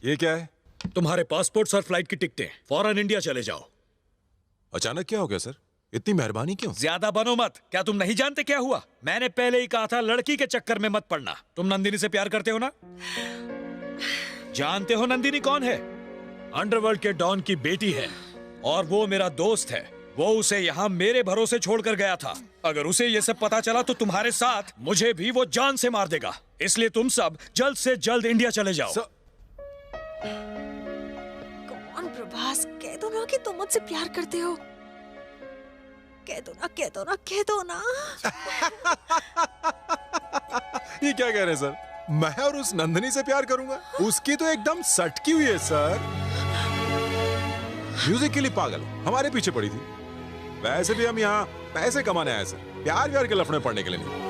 ये क्या है? तुम्हारे पासपोर्ट्स और फ्लाइट की टिकटें। फौरन इंडिया चले जाओ। अचानक क्या हो गया सर? इतनी मेहरबानी क्यों? ज्यादा बनो मत। क्या तुम नहीं जानते क्या हुआ? मैंने पहले ही कहा था लड़की के चक्कर में मत पड़ना। तुम नंदिनी से प्यार करते हो ना? जानते हो नंदिनी कौन है? अंडरवर्ल्ड के डॉन की बेटी है और वो मेरा दोस्त है। वो उसे यहाँ मेरे भरोसे छोड़कर गया था। अगर उसे ये सब पता चला तो तुम्हारे साथ मुझे भी वो जान से मार देगा। इसलिए तुम सब जल्द से जल्द इंडिया चले जाओ। कौन प्रभास, कह दो ना कि तुम मुझसे प्यार करते हो। कह दो ना, कह दो ना, कह दो ना। ये क्या कह रहे हैं सर? मैं और उस नंदिनी से प्यार करूंगा? उसकी तो एकदम सटकी हुई है सर। म्यूजिक के लिए पागल, हमारे पीछे पड़ी थी। वैसे भी हम यहाँ पैसे कमाने आए सर, प्यार व्यार के लफड़े पड़ने के लिए नहीं।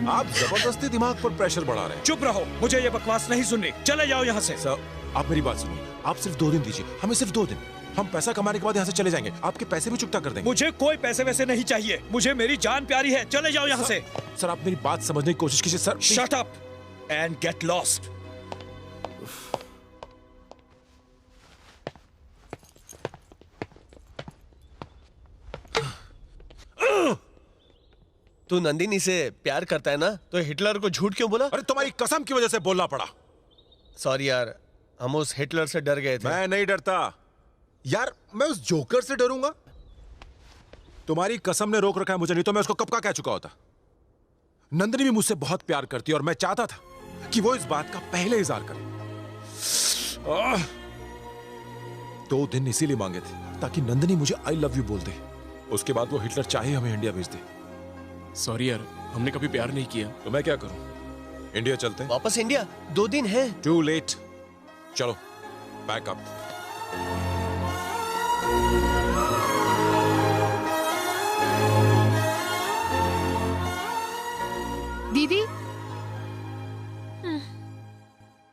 आप जबरदस्ती दिमाग पर प्रेशर बढ़ा रहे हैं। चुप रहो, मुझे ये बकवास नहीं सुननी। चले जाओ यहाँ से। सर आप मेरी बात सुनिए, आप सिर्फ 2 दिन दीजिए हमें, सिर्फ 2 दिन। हम पैसा कमाने के बाद यहाँ से चले जाएंगे, आपके पैसे भी चुकता कर देंगे। मुझे कोई पैसे वैसे नहीं चाहिए, मुझे मेरी जान प्यारी है। चले जाओ यहाँ से। सर आप मेरी बात समझने की कोशिश कीजिए sir. Shut up and get lost. तू नंदिनी से प्यार करता है ना, तो हिटलर को झूठ क्यों बोला? अरे तुम्हारी कसम की वजह से बोलना पड़ा। सॉरी यार, हम उस हिटलर से डर गए थे। मैं नहीं डरता यार, मैं उस जोकर से डरूंगा? तुम्हारी कसम ने रोक रखा है मुझे, नहीं तो मैं उसको कब का कह चुका होता। नंदिनी भी मुझसे बहुत प्यार करती है और मैं चाहता था कि वो इस बात का पहले इजहार करे। 2 दिन इसीलिए मांगे थे ताकि नंदिनी मुझे आई लव यू बोल दे। उसके बाद वो हिटलर चाहे हमें इंडिया भेज दे। सॉरी यार, हमने कभी प्यार नहीं किया। तो मैं क्या करूं? इंडिया चलते हैं? वापस इंडिया? 2 दिन है। Too late. चलो पैक अप। दीदी,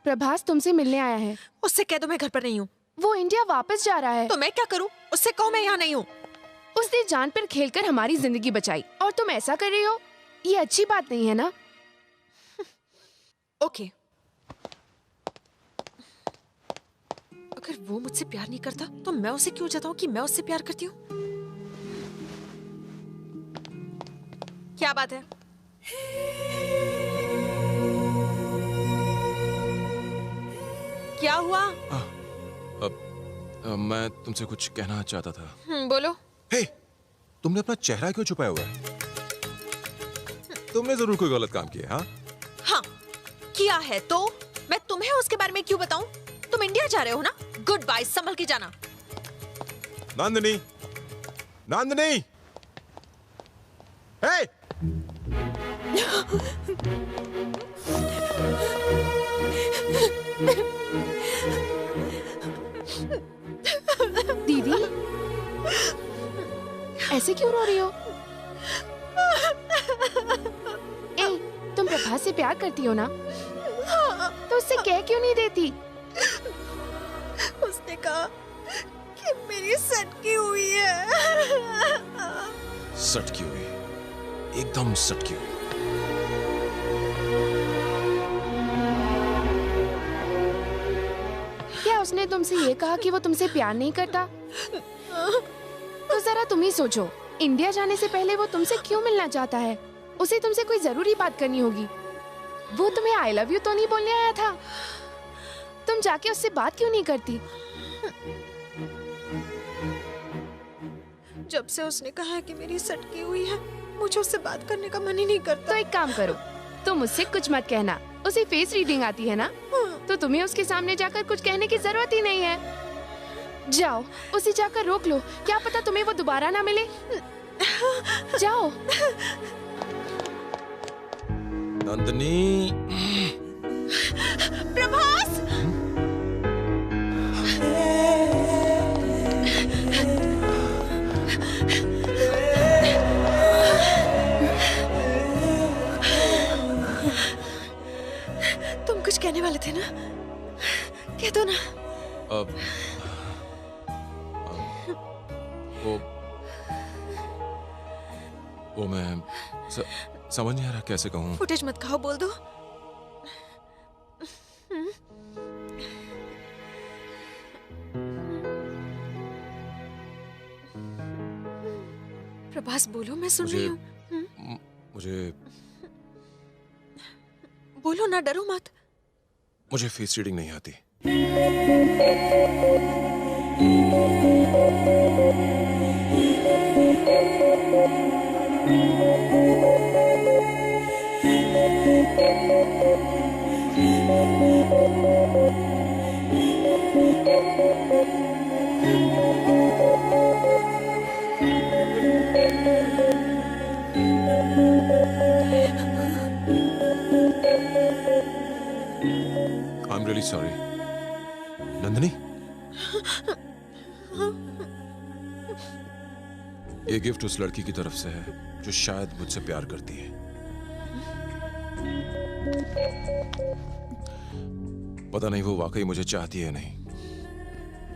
प्रभास तुमसे मिलने आया है। उससे कह दो मैं घर पर नहीं हूँ। वो इंडिया वापस जा रहा है। तो मैं क्या करूँ? उससे कहो मैं यहाँ नहीं हूँ। उसने जान पर खेलकर हमारी जिंदगी बचाई और तुम ऐसा कर रही हो? ये अच्छी बात नहीं है ना? ओके, अगर वो मुझसे प्यार नहीं करता तो मैं उसे क्यों जताऊं कि मैं उससे प्यार करती हूँ? क्या बात है? क्या हुआ? मैं तुमसे कुछ कहना चाहता था। बोलो। हे, तुमने अपना चेहरा क्यों छुपाया हुआ है? तुमने जरूर कोई गलत काम किया। हाँ, किया है। तो मैं तुम्हें उसके बारे में क्यों बताऊं? तुम इंडिया जा रहे हो ना? गुड बाय, संभल के जाना। नंदिनी, नंदिनी, हे! दीदी, ऐसे क्यों रो रही हो? ए, तुम प्रभास से प्यार करती हो ना? तो उससे कह क्यों नहीं देती? उसने कहा कि मेरी सटकी हुई है। सटकी हुई, एकदम सटकी हुई। क्या उसने तुमसे ये कहा कि वो तुमसे प्यार नहीं करता? तो जरा तुम ही सोचो, इंडिया जाने से पहले वो तुमसे क्यों मिलना चाहता है? उसे तुमसे कोई जरूरी बात करनी होगी। वो तुम्हें आई लव यू तो नहीं बोलने आया था? तुम जाके उससे बात क्यों नहीं करती? जब से उसने कहा है कि मेरी सटकी हुई है, मुझे उससे बात करने का मन ही नहीं करता। तो एक काम करो, तुम उससे कुछ मत कहना। उसे फेस रीडिंग आती है ना, तो तुम्हें उसके सामने जाकर कुछ कहने की जरूरत ही नहीं है। जाओ, उसे जाकर रोक लो, क्या पता तुम्हें वो दोबारा ना मिले। जाओ। नंदिनी, प्रभास! तुम कुछ कहने वाले थे ना? कह दो ना। वो मैं समझ नहीं आ रहा कैसे कहूँ। फुटेज मत खाओ, बोल दो। प्रभास बोलो, मैं सुन रही हूँ। मुझे बोलो ना, डरो मत। मुझे फेस रीडिंग नहीं आती। I'm really sorry. नंदिनी, ये गिफ्ट उस लड़की की तरफ से है जो शायद मुझसे प्यार करती है। पता नहीं वो वाकई मुझे चाहती है नहीं,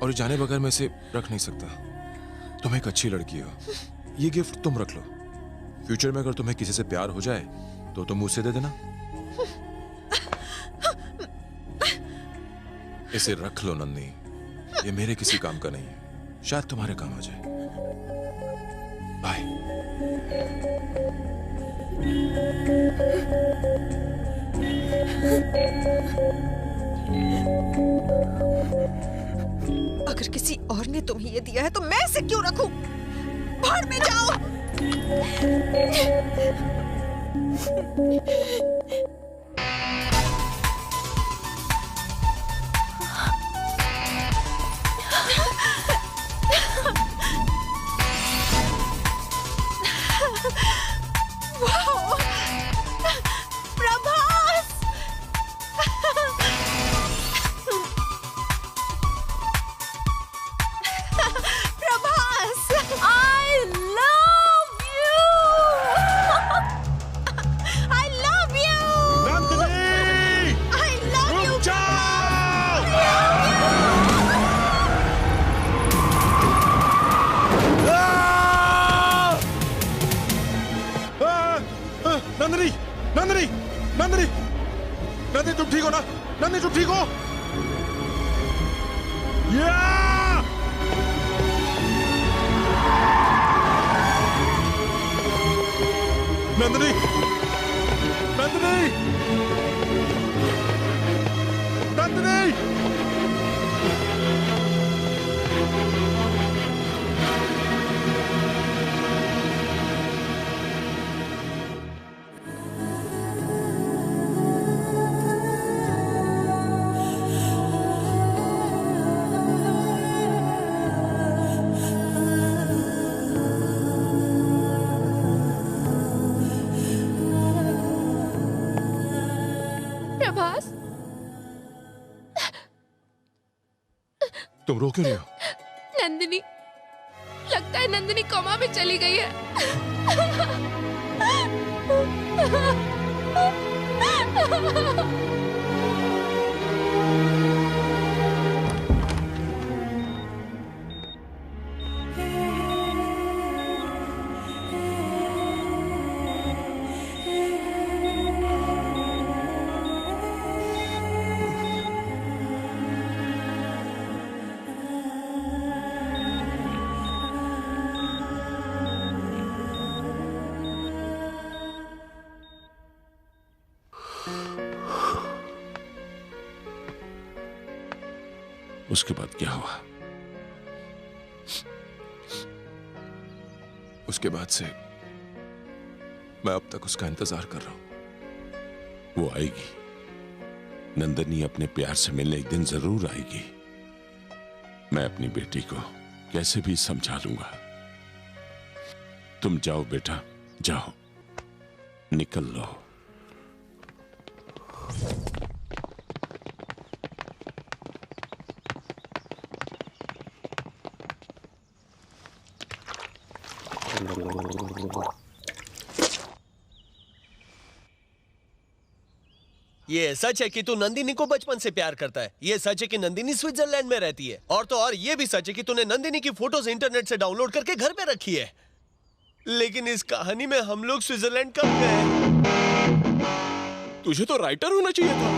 और ये जाने बगैर मैं इसे रख नहीं सकता। तुम एक अच्छी लड़की हो, ये गिफ्ट तुम रख लो। फ्यूचर में अगर तुम्हें किसी से प्यार हो जाए तो तुम मुझसे दे देना। इसे रख लो नंदिनी, ये मेरे किसी काम का नहीं है, शायद तुम्हारे काम आ जाए। बाय। अगर किसी और ने तुम्हें ये दिया है तो मैं इसे क्यों रखूं? बाहर में जाओ। नंदिनी, नंदिनी, नंदिनी, नंदिनी तुम ठीक हो ना? नंदिनी तुम ठीक हो? नंदिनी, नंदिनी, नंदिनी। प्रभास, तुम रो क्यों रही हो? नंदिनी, लगता है नंदिनी कोमा में चली गई है। उसके बाद क्या हुआ? उसके बाद से मैं अब तक उसका इंतजार कर रहा हूं। वो आएगी, नंदिनी अपने प्यार से मिलने एक दिन जरूर आएगी। मैं अपनी बेटी को कैसे भी समझा लूंगा। तुम जाओ बेटा, जाओ, निकल लो। ये सच है कि तू नंदिनी को बचपन से प्यार करता है। ये सच है कि नंदिनी स्विट्जरलैंड में रहती है। और तो और ये भी सच है कि तूने नंदिनी की फोटोज इंटरनेट से डाउनलोड करके घर पे रखी है। लेकिन इस कहानी में हम लोग स्विट्जरलैंड कब गए? तुझे तो राइटर होना चाहिए था।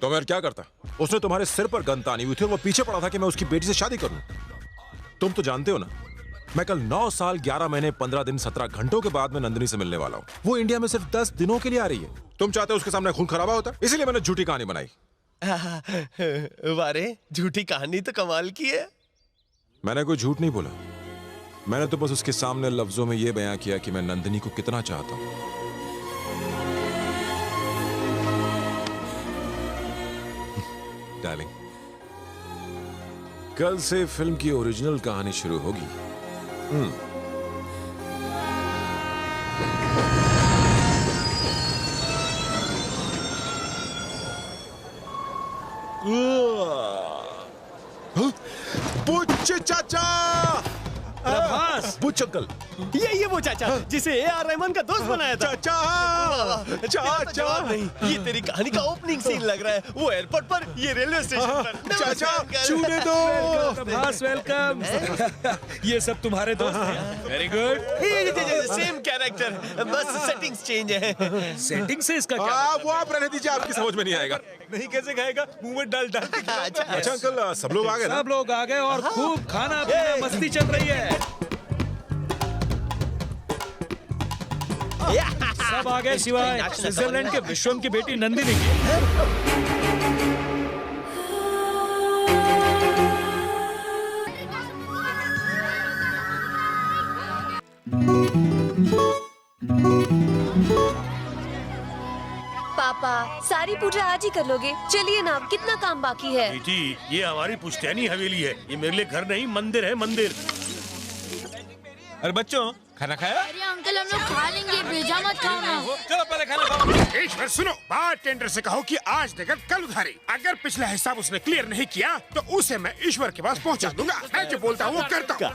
तो मैं क्या करता? उसने तुम्हारे सिर पर गन तानी हुई थी और वो पीछे पड़ा था कि मैं उसकी बेटी से शादी करूं। तुम तो जानते हो ना मैं कल 9 साल 11 महीने 15 दिन 17 घंटों के बाद मैं नंदिनी से मिलने वाला हूँ। वो इंडिया में सिर्फ 10 दिनों के लिए आ रही है। तुम चाहते हो उसके सामने खून खराबा होता, इसीलिए मैंने झूठी कहानी बनाई। वारे, झूठी कहानी तो कमाल की है। मैंने कोई झूठ नहीं बोला, मैंने तो बस उसके सामने लफ्जों में यह बयां किया कि मैं नंदिनी को कितना चाहता हूं। डार्लिंग, कल से फिल्म की ओरिजिनल कहानी शुरू होगी। बुच्चे चाचा, बुच्च अंकल, ये वो चाचा जिसे A.R. रहमान का दोस्त बनाया था। चाचा, चाचा, जवाब नहीं, ये तेरी कहानी का ओपनिंग सीन लग रहा है। वो एयरपोर्ट पर, ये रेलवे स्टेशन पर। चाचा, छूने दो। प्रभास वेलकम। ये सब तुम्हारे दोस्त हैं। Very good. सेम कैरेक्टर, बस सेटिंग्स चेंज है। सेटिंग से इसका क्या वो आप रहने दीजिए, आपकी समझ में नहीं आएगा। नहीं कैसे खाएगा, मुंह में डाल डाल के। अच्छा अंकल, सब लोग आ गए ना? सब लोग आ गए और खूब खाना पीना मस्ती चल रही है। सब आ गए सिवाय स्विट्जरलैंड के विश्वम की बेटी नंदिनी की। पापा, सारी पूजा आज ही कर लोगे? चलिए ना, कितना काम बाकी है। बेटी, ये हमारी पुश्तैनी हवेली है। ये मेरे लिए घर नहीं, मंदिर है, मंदिर। अरे बच्चों, खाना खाया? अरे अंकल, हम लोग खा लेंगे, भेजा मत खाओ ना। चलो पहले खाना खाओ। ईश्वर सुनो, बार टेंडर से कहो कि आज देकर कल उधारी। अगर पिछला हिसाब उसने क्लियर नहीं किया तो उसे मैं ईश्वर के पास पहुंचा दूंगा। मैं जो बोलता हूँ वो करता हूँ।